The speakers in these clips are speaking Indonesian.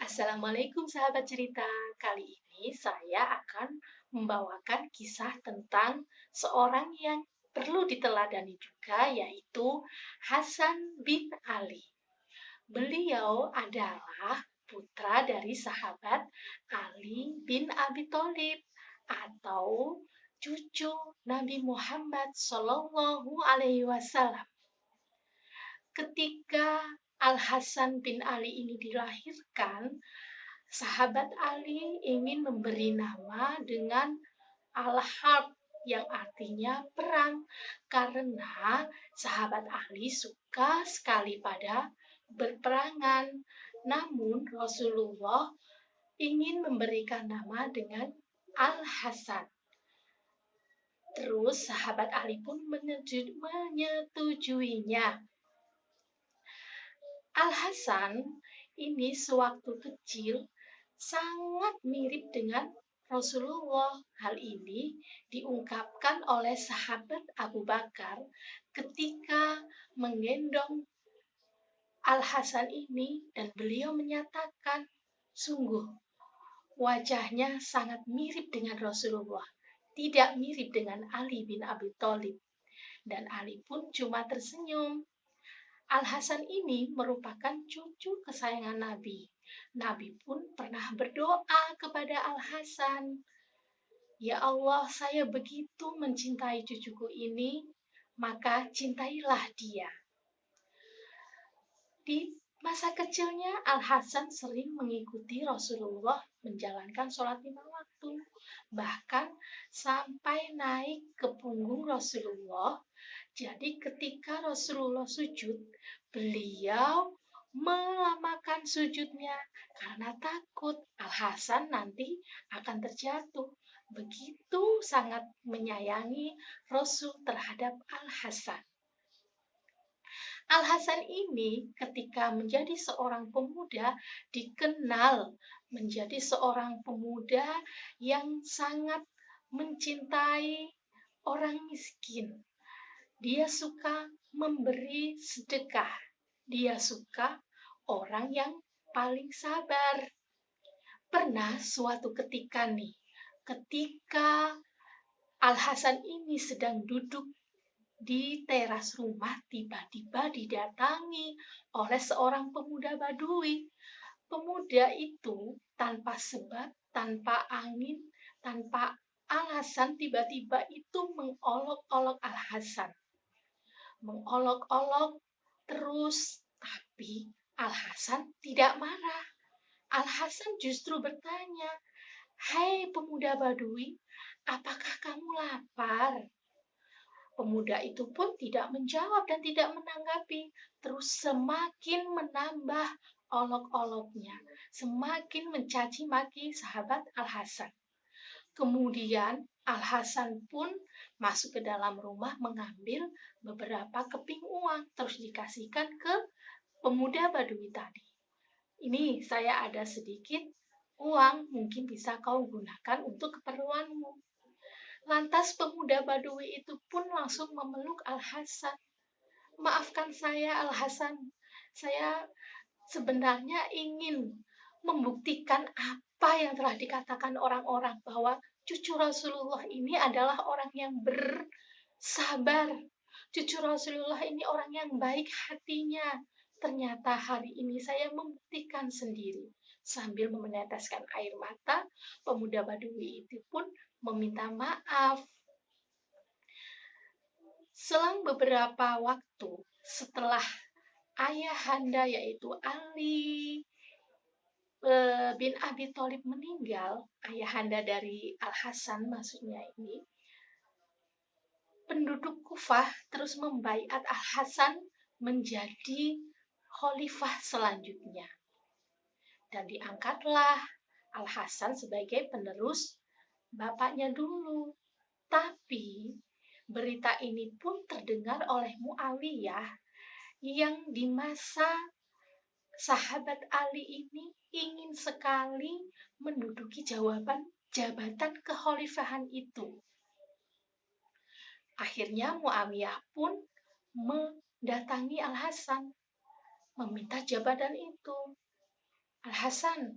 Assalamualaikum sahabat cerita. Kali ini saya akan membawakan kisah tentang seorang yang perlu diteladani juga, yaitu Hasan bin Ali. Beliau adalah putra dari sahabat Ali bin Abi Thalib atau cucu Nabi Muhammad Shallallahu Alaihi Wasallam. Ketika Al-Hasan bin Ali ini dilahirkan, sahabat Ali ingin memberi nama dengan Al-Harb yang artinya perang karena sahabat Ali suka sekali pada berperangan. Namun Rasulullah ingin memberikan nama dengan Al-Hasan. Terus sahabat Ali pun menyetujuinya. Al-Hasan ini sewaktu kecil sangat mirip dengan Rasulullah. Hal ini diungkapkan oleh sahabat Abu Bakar ketika menggendong Al-Hasan ini dan beliau menyatakan, sungguh wajahnya sangat mirip dengan Rasulullah, tidak mirip dengan Ali bin Abi Thalib. Dan Ali pun cuma tersenyum. Al-Hasan ini merupakan cucu kesayangan Nabi. Nabi pun pernah berdoa kepada Al-Hasan, "Ya Allah, saya begitu mencintai cucuku ini, maka cintailah dia." Di masa kecilnya, Al-Hasan sering mengikuti Rasulullah menjalankan sholat 5 waktu, bahkan sampai naik ke punggung Rasulullah. Jadi ketika Rasulullah sujud, beliau melamakan sujudnya karena takut Al-Hasan nanti akan terjatuh. Begitu sangat menyayangi Rasul terhadap Al-Hasan. Al-Hasan ini ketika menjadi seorang pemuda dikenal menjadi seorang pemuda yang sangat mencintai orang miskin. Dia suka memberi sedekah. Dia suka orang yang paling sabar. Pernah suatu ketika ketika Al-Hasan ini sedang duduk di teras rumah, tiba-tiba didatangi oleh seorang pemuda Badui. Pemuda itu tanpa sebab, tanpa angin, tanpa alasan, tiba-tiba itu mengolok-olok Al-Hasan. Mengolok-olok terus, tapi Al-Hasan tidak marah. Al-Hasan justru bertanya, "Hai pemuda Badui, apakah kamu lapar?" Pemuda itu pun tidak menjawab dan tidak menanggapi, terus semakin menambah olok-oloknya, semakin mencaci maki sahabat Al-Hasan. Kemudian Al-Hasan pun masuk ke dalam rumah mengambil beberapa keping uang, terus dikasihkan ke pemuda Badui tadi. "Ini saya ada sedikit uang, mungkin bisa kau gunakan untuk keperluanmu." Lantas pemuda Badui itu pun langsung memeluk Al-Hasan. "Maafkan saya Al-Hasan, saya sebenarnya ingin membuktikan apa yang telah dikatakan orang-orang bahwa cucu Rasulullah ini adalah orang yang bersabar. Cucu Rasulullah ini orang yang baik hatinya. Ternyata hari ini saya membuktikan sendiri." Sambil meneteskan air mata, pemuda Badui itu pun meminta maaf. Selang beberapa waktu setelah ayahanda yaitu Ali bin Abi Thalib meninggal, ayahanda dari Al-Hasan maksudnya ini, penduduk Kufah terus membaiat Al-Hasan menjadi khalifah selanjutnya. Dan diangkatlah Al-Hasan sebagai penerus bapaknya dulu. Tapi berita ini pun terdengar oleh Muawiyah yang di masa sahabat Ali ini ingin sekali menduduki jabatan kekhalifahan itu. Akhirnya Muawiyah pun mendatangi Al-Hasan meminta jabatan itu. Al-Hasan,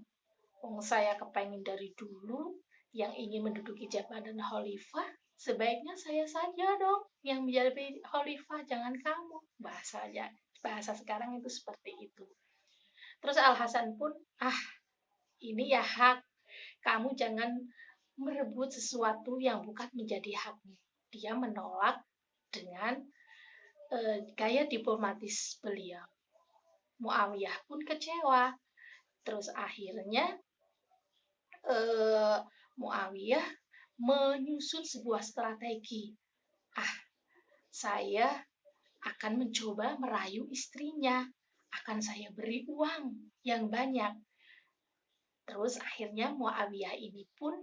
wong saya kepengen dari dulu yang ingin menduduki jabatan khalifah, sebaiknya saya saja dong yang menjadi khalifah, jangan kamu. Bahasa sekarang itu seperti itu. Terus Al-Hasan pun, ini ya hak, kamu jangan merebut sesuatu yang bukan menjadi hakmu. Dia menolak dengan gaya diplomatis beliau. Muawiyah pun kecewa. Terus akhirnya Muawiyah menyusun sebuah strategi. Saya akan mencoba merayu istrinya. Akan saya beri uang yang banyak. Terus akhirnya Muawiyah ini pun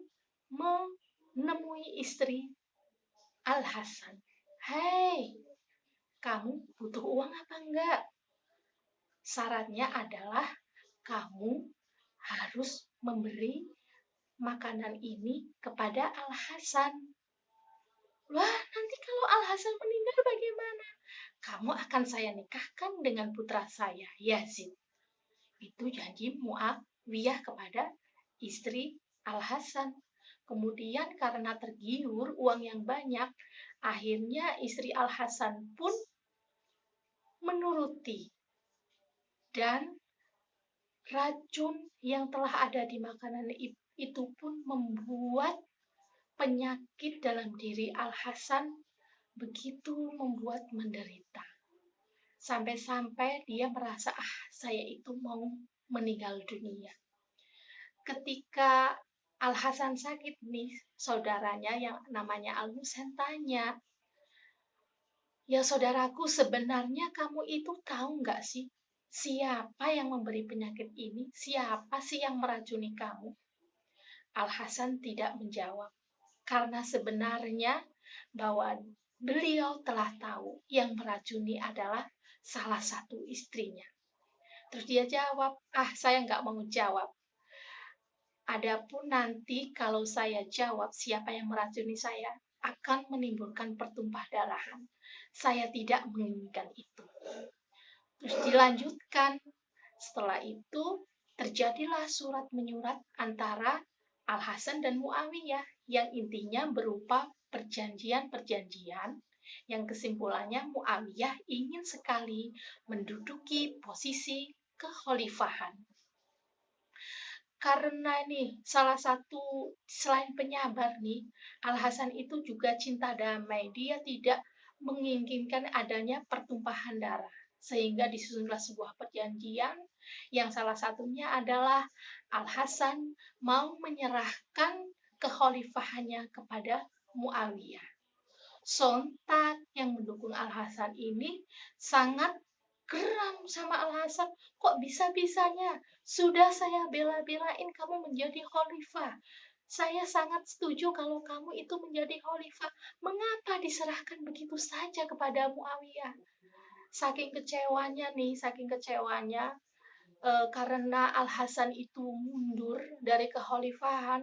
menemui istri Al-Hasan. Hei, kamu butuh uang apa enggak? Syaratnya adalah kamu harus memberi makanan ini kepada Al-Hasan. Wah, nanti kalau Al-Hasan meninggal bagaimana? Kamu akan saya nikahkan dengan putra saya, Yazid. Itu janji Muawiyah kepada istri Al-Hasan. Kemudian karena tergiur uang yang banyak, akhirnya istri Al-Hasan pun menuruti. Dan racun yang telah ada di makanan itu pun membuat penyakit dalam diri Al-Hasan begitu membuat menderita. Sampai-sampai dia merasa, saya itu mau meninggal dunia. Ketika Al-Hasan sakit nih, saudaranya yang namanya Al-Husain tanya, ya saudaraku, sebenarnya kamu itu tahu nggak sih, siapa yang memberi penyakit ini? Siapa sih yang meracuni kamu? Al-Hasan tidak menjawab, karena sebenarnya bahwa beliau telah tahu yang meracuni adalah salah satu istrinya. Terus dia jawab, saya nggak mau jawab. Adapun nanti kalau saya jawab siapa yang meracuni saya, akan menimbulkan pertumpah darahan. Saya tidak menginginkan itu. Terus dilanjutkan, setelah itu terjadilah surat menyurat antara Al-Hasan dan Muawiyah yang intinya berupa perjanjian-perjanjian yang kesimpulannya Muawiyah ingin sekali menduduki posisi kekhalifahan. Karena nih salah satu selain penyabar nih, Al-Hasan itu juga cinta damai. Dia tidak menginginkan adanya pertumpahan darah. Sehingga disusunlah sebuah perjanjian yang salah satunya adalah Al-Hasan mau menyerahkan kekhalifahannya kepada Muawiyah. Sontak yang mendukung Al-Hasan ini sangat geram sama Al-Hasan. Kok bisa-bisanya? Sudah saya bela-belain kamu menjadi khalifah. Saya sangat setuju kalau kamu itu menjadi khalifah. Mengapa diserahkan begitu saja kepada Muawiyah? Saking kecewanya karena Al-Hasan itu mundur dari kekhalifahan.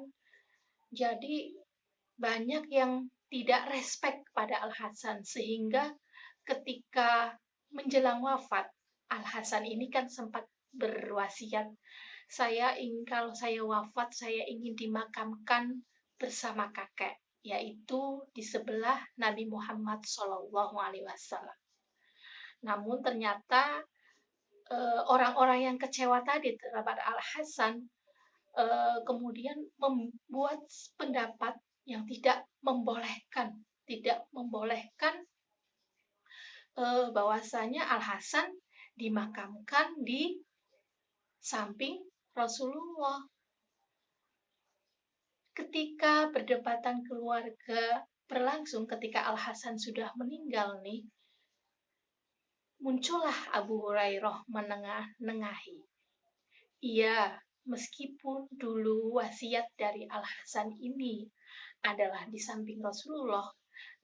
Jadi banyak yang tidak respect pada Al-Hasan, sehingga ketika menjelang wafat, Al-Hasan ini kan sempat berwasiat, kalau saya wafat, saya ingin dimakamkan bersama kakek, yaitu di sebelah Nabi Muhammad SAW. Namun ternyata orang-orang yang kecewa tadi terhadap Al-Hasan kemudian membuat pendapat yang tidak membolehkan bahwasanya Al-Hasan dimakamkan di samping Rasulullah. Ketika perdebatan keluarga berlangsung, ketika Al-Hasan sudah meninggal nih, muncullah Abu Hurairah menengahi. Iya, meskipun dulu wasiat dari Al-Hasan ini adalah di samping Rasulullah,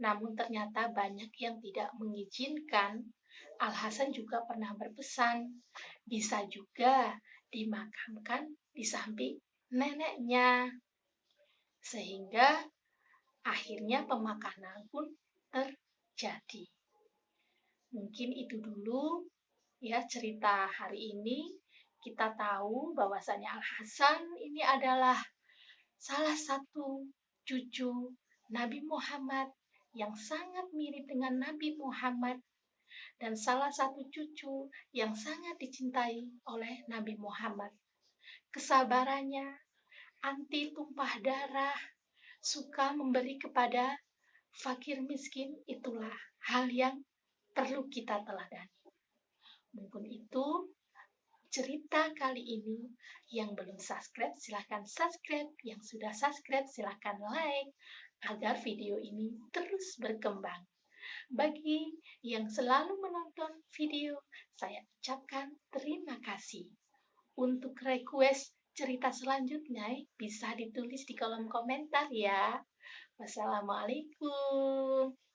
namun ternyata banyak yang tidak mengizinkan. Al-Hasan juga pernah berpesan, bisa juga dimakamkan di samping neneknya. Sehingga akhirnya pemakaman pun terjadi. Mungkin itu dulu ya cerita hari ini. Kita tahu bahwasanya Al-Hasan ini adalah salah satu cucu Nabi Muhammad yang sangat mirip dengan Nabi Muhammad dan salah satu cucu yang sangat dicintai oleh Nabi Muhammad. Kesabarannya, anti tumpah darah, suka memberi kepada fakir miskin, itulah hal yang perlu kita teladani. Mungkin itu cerita kali ini. Yang belum subscribe, silahkan subscribe. Yang sudah subscribe, silahkan like, agar video ini terus berkembang. Bagi yang selalu menonton video, saya ucapkan terima kasih. Untuk request cerita selanjutnya, bisa ditulis di kolom komentar ya. Wassalamualaikum.